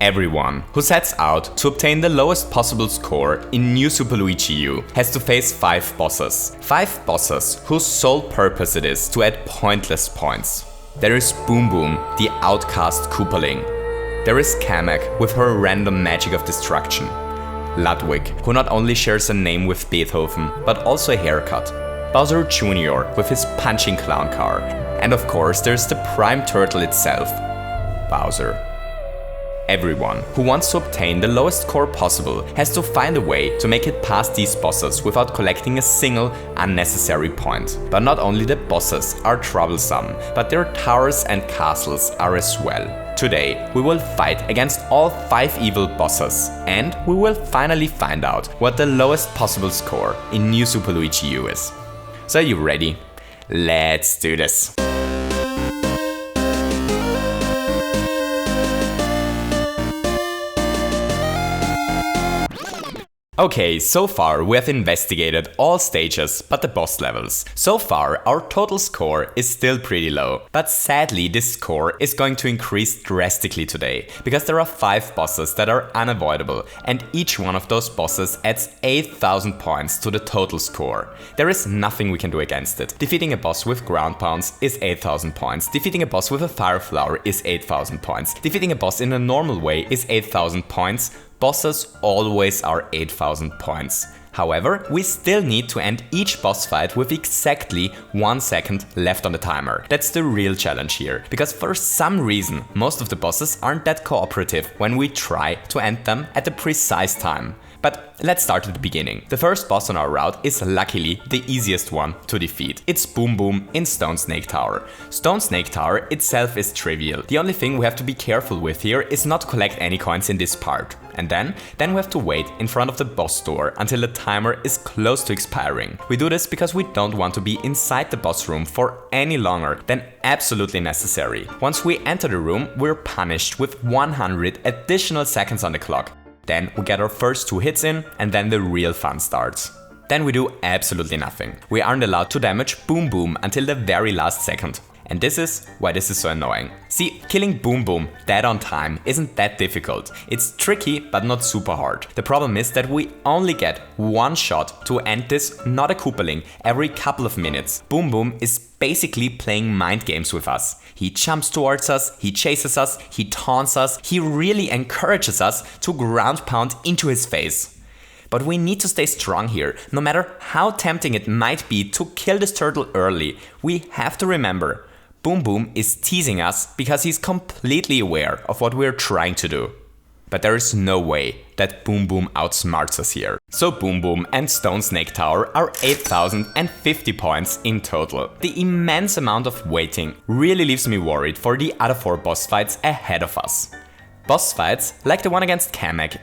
Everyone who sets out to obtain the lowest possible score in New Super Luigi U has to face 5 bosses. 5 bosses whose sole purpose it is to add pointless points. There is Boomboom, the outcast Koopaling. There is Kamek with her random magic of destruction. Ludwig, who not only shares a name with Beethoven, but also a haircut. Bowser Jr. with his punching clown car. And of course there's the prime turtle itself, Bowser. Everyone who wants to obtain the lowest score possible has to find a way to make it past these bosses without collecting a single unnecessary point. But not only the bosses are troublesome, but their towers and castles are as well. Today we will fight against all 5 evil bosses, and we will finally find out what the lowest possible score in New Super Luigi U is. So are you ready? Let's do this! Okay, so far we have investigated all stages but the boss levels. So far our total score is still pretty low, but sadly this score is going to increase drastically today, because there are 5 bosses that are unavoidable, and each one of those bosses adds 8,000 points to the total score. There is nothing we can do against it. Defeating a boss with ground pounds is 8,000 points, defeating a boss with a fire flower is 8,000 points, defeating a boss in a normal way is 8,000 points. Bosses always are 8,000 points. However, we still need to end each boss fight with exactly 1 second left on the timer. That's the real challenge here, because for some reason most of the bosses aren't that cooperative when we try to end them at the precise time. But let's start at the beginning. The first boss on our route is luckily the easiest one to defeat. It's Boomboom in Stone Snake Tower. Stone Snake Tower itself is trivial. The only thing we have to be careful with here is not to collect any coins in this part. And then we have to wait in front of the boss door until the timer is close to expiring. We do this because we don't want to be inside the boss room for any longer than absolutely necessary. Once we enter the room, we're punished with 100 additional seconds on the clock. Then we get our first 2 hits in, and then the real fun starts. Then we do absolutely nothing. We aren't allowed to damage Boomboom until the very last second. And this is why this is so annoying. See, killing Boomboom dead on time isn't that difficult. It's tricky, but not super hard. The problem is that we only get 1 shot to end this, not a Koopaling, every couple of minutes. Boomboom is basically playing mind games with us. He jumps towards us, he chases us, he taunts us, he really encourages us to ground pound into his face. But we need to stay strong here. No matter how tempting it might be to kill this turtle early, we have to remember, Boomboom is teasing us because he's completely aware of what we're trying to do. But there is no way that Boomboom outsmarts us here. So Boomboom and Stone Snake Tower are 8,050 points in total. The immense amount of waiting really leaves me worried for the other 4 boss fights ahead of us. Boss fights like the one against Kamek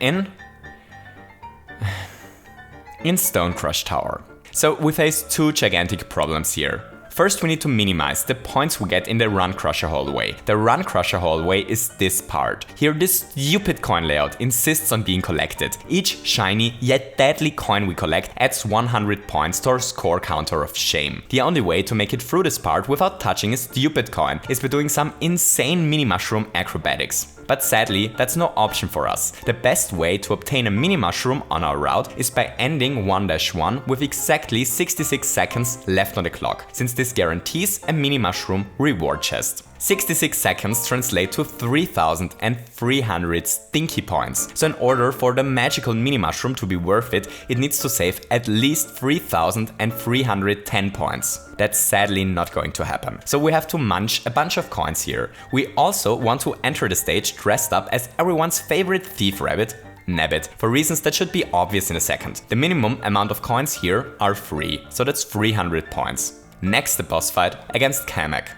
in Stone Crush Tower. So we face 2 gigantic problems here. First, we need to minimize the points we get in the Run Crusher hallway. The Run Crusher hallway is this part. Here this stupid coin layout insists on being collected. Each shiny yet deadly coin we collect adds 100 points to our score counter of shame. The only way to make it through this part without touching a stupid coin is by doing some insane mini mushroom acrobatics. But sadly, that's no option for us. The best way to obtain a mini mushroom on our route is by ending 1-1 with exactly 66 seconds left on the clock, since this guarantees a mini mushroom reward chest. 66 seconds translate to 3,300 stinky points. So in order for the magical mini mushroom to be worth it, it needs to save at least 3,310 points. That's sadly not going to happen. So we have to munch a bunch of coins here. We also want to enter the stage dressed up as everyone's favorite thief rabbit, Nabbit, for reasons that should be obvious in a second. The minimum amount of coins here are 3, so that's 300 points. Next, the boss fight against Kamek.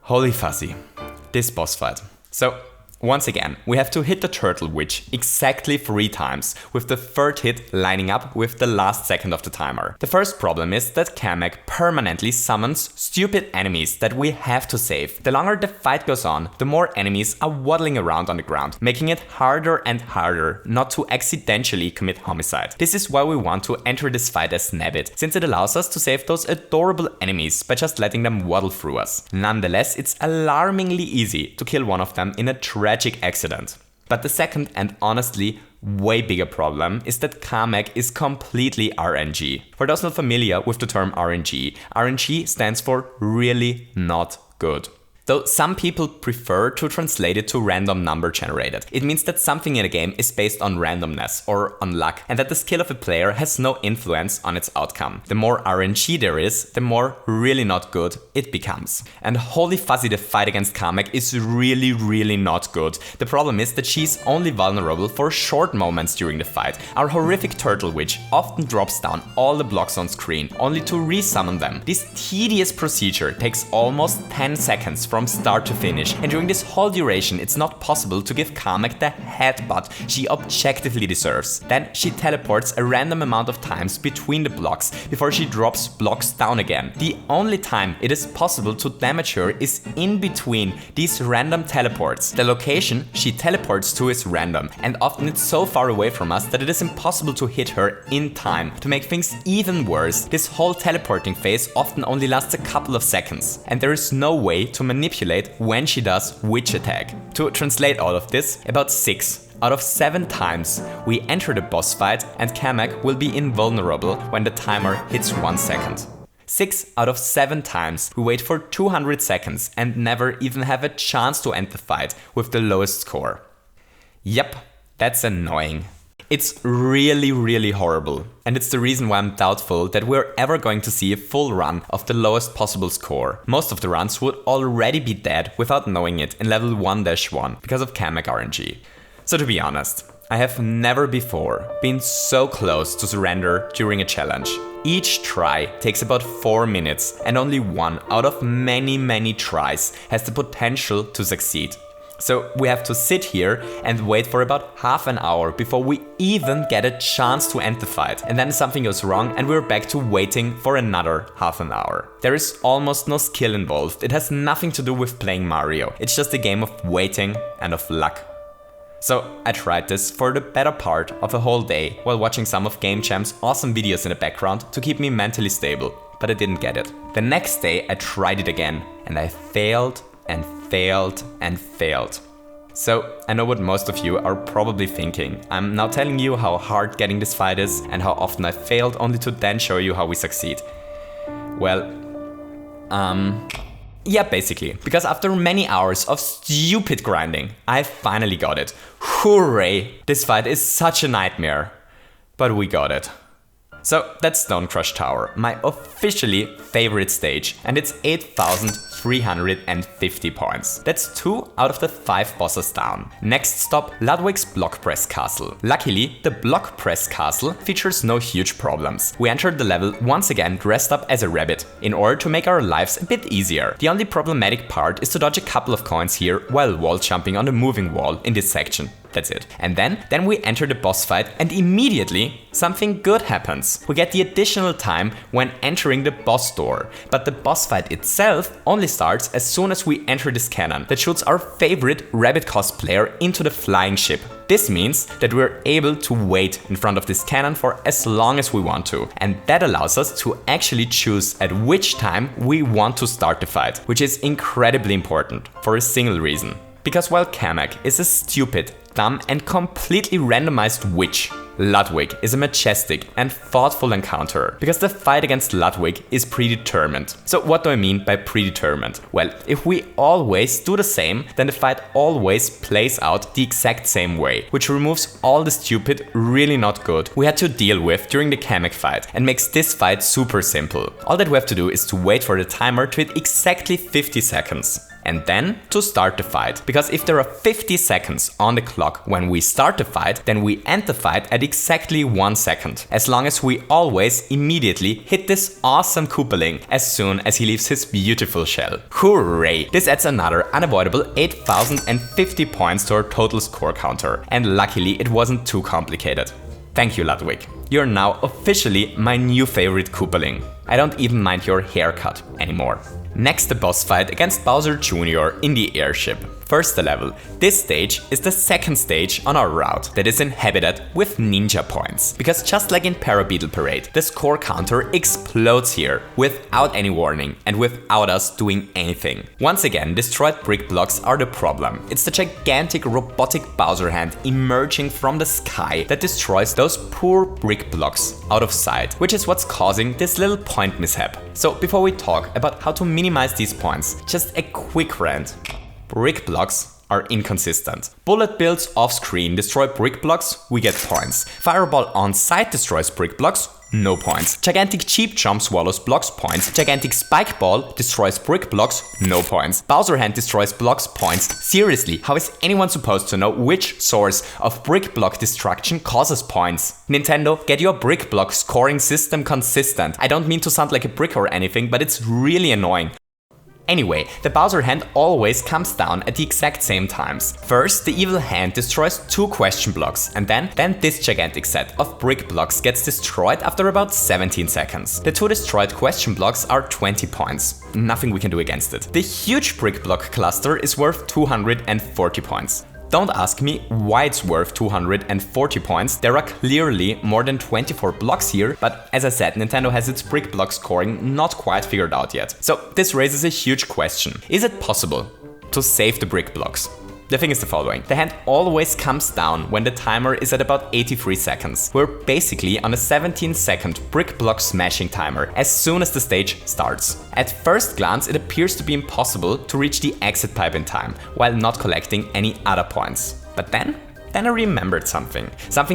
Holy fuzzy, this boss fight. So, once again, we have to hit the Turtle Witch exactly 3 times, with the 3rd hit lining up with the last second of the timer. The first problem is that Kamek permanently summons stupid enemies that we have to save. The longer the fight goes on, the more enemies are waddling around on the ground, making it harder and harder not to accidentally commit homicide. This is why we want to enter this fight as Nabbit, since it allows us to save those adorable enemies by just letting them waddle through us. Nonetheless, it's alarmingly easy to kill one of them in a tragic accident. But the second and honestly way bigger problem is that Kamek is completely RNG. For those not familiar with the term RNG, RNG stands for really not good. Though some people prefer to translate it to random number generated. It means that something in a game is based on randomness or on luck, and that the skill of a player has no influence on its outcome. The more RNG there is, the more really not good it becomes. And holy fuzzy, the fight against Kamek is really not good. The problem is that she's only vulnerable for short moments during the fight. Our horrific turtle witch often drops down all the blocks on screen, only to resummon them. This tedious procedure takes almost 10 seconds from start to finish, and during this whole duration it's not possible to give Kamek the headbutt she objectively deserves. Then she teleports a random amount of times between the blocks before she drops blocks down again. The only time it is possible to damage her is in between these random teleports. The location she teleports to is random, and often it's so far away from us that it is impossible to hit her in time. To make things even worse, this whole teleporting phase often only lasts a couple of seconds, and there is no way to manipulate when she does which attack. To translate all of this, about 6 out of 7 times we enter the boss fight and Kamek will be invulnerable when the timer hits 1 second. 6 out of 7 times we wait for 200 seconds and never even have a chance to end the fight with the lowest score. Yep, that's annoying. It's really horrible, and it's the reason why I'm doubtful that we're ever going to see a full run of the lowest possible score. Most of the runs would already be dead without knowing it in level 1-1 because of Kamek RNG. So to be honest, I have never before been so close to surrender during a challenge. Each try takes about 4 minutes, and only one out of many tries has the potential to succeed. So we have to sit here and wait for about half an hour before we even get a chance to end the fight. And then something goes wrong and we're back to waiting for another half an hour. There is almost no skill involved. It has nothing to do with playing Mario. It's just a game of waiting and of luck. So I tried this for the better part of a whole day while watching some of Game Jam's awesome videos in the background to keep me mentally stable, but I didn't get it. The next day I tried it again and I failed and failed. So I know what most of you are probably thinking. I'm now telling you how hard getting this fight is and how often I failed, only to then show you how we succeed. Well, yeah, basically. Because after many hours of stupid grinding, I finally got it. Hooray! This fight is such a nightmare. But we got it. So that's Stone Crush Tower, my officially favorite stage, and it's 8,350 points. That's 2 out of the 5 bosses down. Next stop, Ludwig's Block Press Castle. Luckily, the Block Press Castle features no huge problems. We entered the level once again dressed up as a rabbit, in order to make our lives a bit easier. The only problematic part is to dodge a couple of coins here while wall jumping on the moving wall in this section. That's it. And then we enter the boss fight and immediately something good happens. We get the additional time when entering the boss door. But the boss fight itself only starts as soon as we enter this cannon that shoots our favorite rabbit cosplayer into the flying ship. This means that we're able to wait in front of this cannon for as long as we want to. And that allows us to actually choose at which time we want to start the fight, which is incredibly important for a single reason. Because while Kamek is a stupid, dumb and completely randomized witch, Ludwig is a majestic and thoughtful encounter, because the fight against Ludwig is predetermined. So what do I mean by predetermined? Well, if we always do the same, then the fight always plays out the exact same way, which removes all the stupid, really not good we had to deal with during the Kamek fight and makes this fight super simple. All that we have to do is to wait for the timer to hit exactly 50 seconds. And then to start the fight. Because if there are 50 seconds on the clock when we start the fight, then we end the fight at exactly 1 second. As long as we always immediately hit this awesome Koopaling as soon as he leaves his beautiful shell. Hooray! This adds another unavoidable 8,050 points to our total score counter. And luckily it wasn't too complicated. Thank you, Ludwig. You're now officially my new favorite Koopaling. I don't even mind your haircut anymore. Next, the boss fight against Bowser Jr. in the airship. First the level. This stage is the second stage on our route that is inhabited with ninja points. Because just like in Parabeetle Parade, the score counter explodes here without any warning and without us doing anything. Once again, destroyed brick blocks are the problem. It's the gigantic robotic Bowser hand emerging from the sky that destroys those poor brick blocks out of sight, which is what's causing this little point mishap. So before we talk about how to minimize these points, just a quick rant. Brick blocks are inconsistent. Bullet bills off screen destroy brick blocks, we get points. Fireball on site destroys brick blocks, no points. Gigantic cheap jump swallows blocks, points. Gigantic spike ball destroys brick blocks, no points. Bowser hand destroys blocks, points. Seriously, how is anyone supposed to know which source of brick block destruction causes points? Nintendo, get your brick block scoring system consistent. I don't mean to sound like a brick or anything, but it's really annoying. Anyway, the Bowser hand always comes down at the exact same times. First, the evil hand destroys 2 question blocks, and then this gigantic set of brick blocks gets destroyed after about 17 seconds. The 2 destroyed question blocks are 20 points. Nothing we can do against it. The huge brick block cluster is worth 240 points. Don't ask me why it's worth 240 points, there are clearly more than 24 blocks here, but as I said, Nintendo has its brick block scoring not quite figured out yet. So this raises a huge question. Is it possible to save the brick blocks? The thing is the following. The hand always comes down when the timer is at about 83 seconds. We're basically on a 17-second brick block smashing timer as soon as the stage starts. At first glance, it appears to be impossible to reach the exit pipe in time, while not collecting any other points. But then I remembered something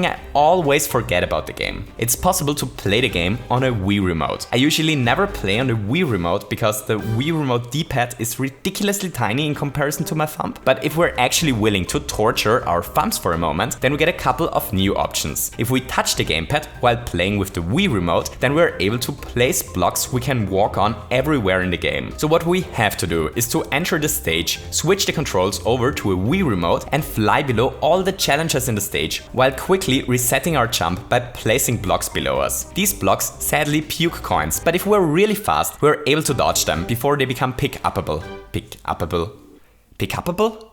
I always forget about the game. It's possible to play the game on a Wii remote. I usually never play on the Wii remote because the Wii remote D-pad is ridiculously tiny in comparison to my thumb. But if we're actually willing to torture our thumbs for a moment, then we get a couple of new options. If we touch the gamepad while playing with the Wii remote, then we're able to place blocks we can walk on everywhere in the game. So what we have to do is to enter the stage, switch the controls over to a Wii remote and fly below all the challenges in the stage, while quickly resetting our jump by placing blocks below us. These blocks sadly puke coins, but if we're really fast, we're able to dodge them before they become pick-uppable. Pick-uppable? Pick-uppable?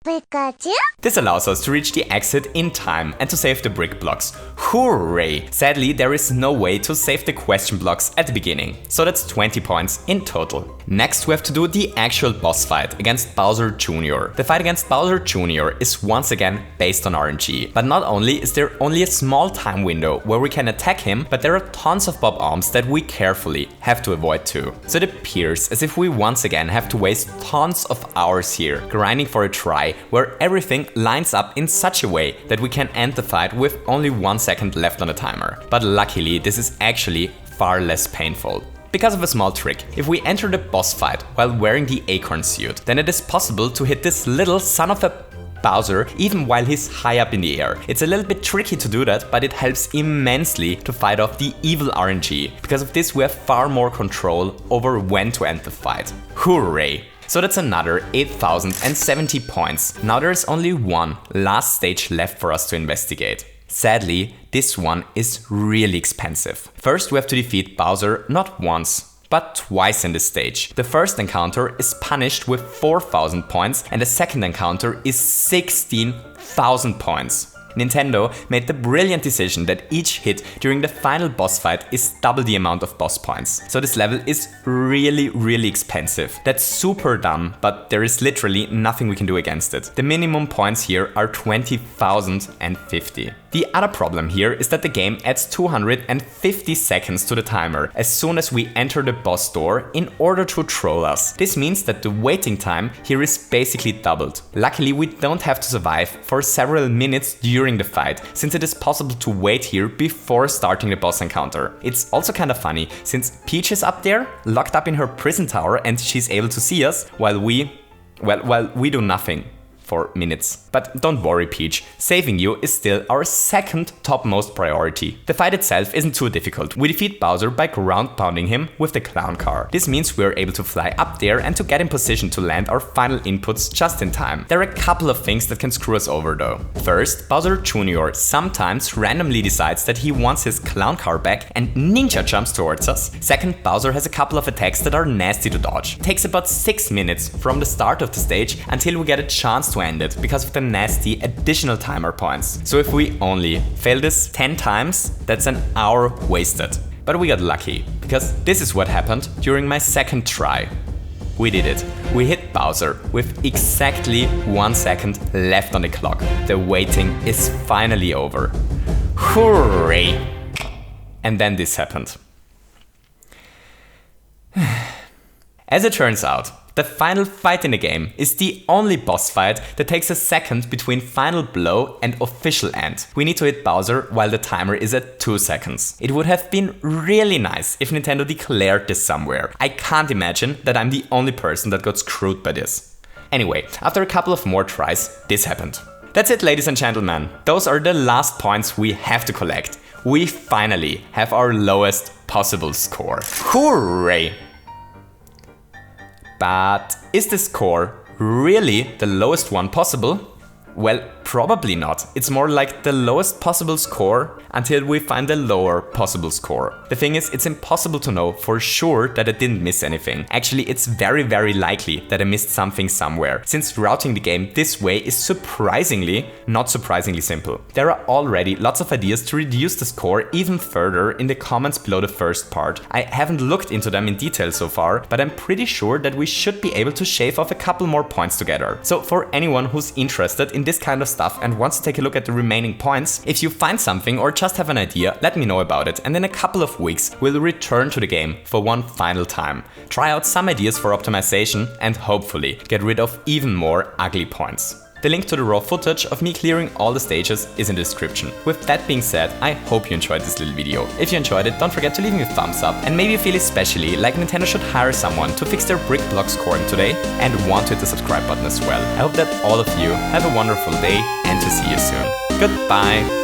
Pikachu? This allows us to reach the exit in time and to save the brick blocks. Hooray! Sadly, there is no way to save the question blocks at the beginning, so that's 20 points in total. Next, we have to do the actual boss fight against Bowser Jr. The fight against Bowser Jr. is once again based on RNG, but not only is there only a small time window where we can attack him, but there are tons of bob arms that we carefully have to avoid too. So it appears as if we once again have to waste tons of hours here, grinding for a try where everything lines up in such a way that we can end the fight with only 1 second left on the timer. But luckily, this is actually far less painful. Because of a small trick, if we enter the boss fight while wearing the acorn suit, then it is possible to hit this little son of a Bowser even while he's high up in the air. It's a little bit tricky to do that, but it helps immensely to fight off the evil RNG. Because of this, we have far more control over when to end the fight. Hooray! So that's another 8070 points. Now there's only one last stage left for us to investigate. Sadly, this one is really expensive. First, we have to defeat Bowser not once, but twice in this stage. The first encounter is punished with 4000 points and the second encounter is 16,000 points. Nintendo made the brilliant decision that each hit during the final boss fight is double the amount of boss points. So this level is really expensive. That's super dumb, but there is literally nothing we can do against it. The minimum points here are 20,050. The other problem here is that the game adds 250 seconds to the timer as soon as we enter the boss door in order to troll us. This means that the waiting time here is basically doubled. Luckily, we don't have to survive for several minutes during the fight, since it is possible to wait here before starting the boss encounter. It's also kind of funny, since Peach is up there, locked up in her prison tower, and she's able to see us while we do nothing for minutes. But don't worry, Peach, saving you is still our second topmost priority. The fight itself isn't too difficult. We defeat Bowser by ground pounding him with the clown car. This means we are able to fly up there and to get in position to land our final inputs just in time. There are a couple of things that can screw us over though. First, Bowser Jr. sometimes randomly decides that he wants his clown car back and ninja jumps towards us. Second, Bowser has a couple of attacks that are nasty to dodge. It takes about 6 minutes from the start of the stage until we get a chance to end it because of the nasty additional timer points. So if we only fail this 10 times, that's an hour wasted. But we got lucky, because this is what happened during my second try. We did it. We hit Bowser with exactly 1 second left on the clock. The waiting is finally over. Hooray! And then this happened. As it turns out, the final fight in the game is the only boss fight that takes a second between final blow and official end. We need to hit Bowser while the timer is at 2 seconds. It would have been really nice if Nintendo declared this somewhere. I can't imagine that I'm the only person that got screwed by this. Anyway, after a couple of more tries, this happened. That's it, ladies and gentlemen. Those are the last points we have to collect. We finally have our lowest possible score. Hooray! But is the score really the lowest one possible? Well, probably not. It's more like the lowest possible score until we find the lower possible score. The thing is, it's impossible to know for sure that I didn't miss anything. Actually, it's very likely that I missed something somewhere, since routing the game this way is not surprisingly simple. There are already lots of ideas to reduce the score even further in the comments below the first part. I haven't looked into them in detail so far, but I'm pretty sure that we should be able to shave off a couple more points together. So for anyone who's interested in this kind of stuff and wants to take a look at the remaining points, if you find something or just have an idea, let me know about it, and in a couple of weeks we'll return to the game for one final time, try out some ideas for optimization, and hopefully get rid of even more ugly points. The link to the raw footage of me clearing all the stages is in the description. With that being said, I hope you enjoyed this little video. If you enjoyed it, don't forget to leave me a thumbs up, and maybe you feel especially like Nintendo should hire someone to fix their brick block scoring today and want to hit the subscribe button as well. I hope that all of you have a wonderful day and to see you soon. Goodbye!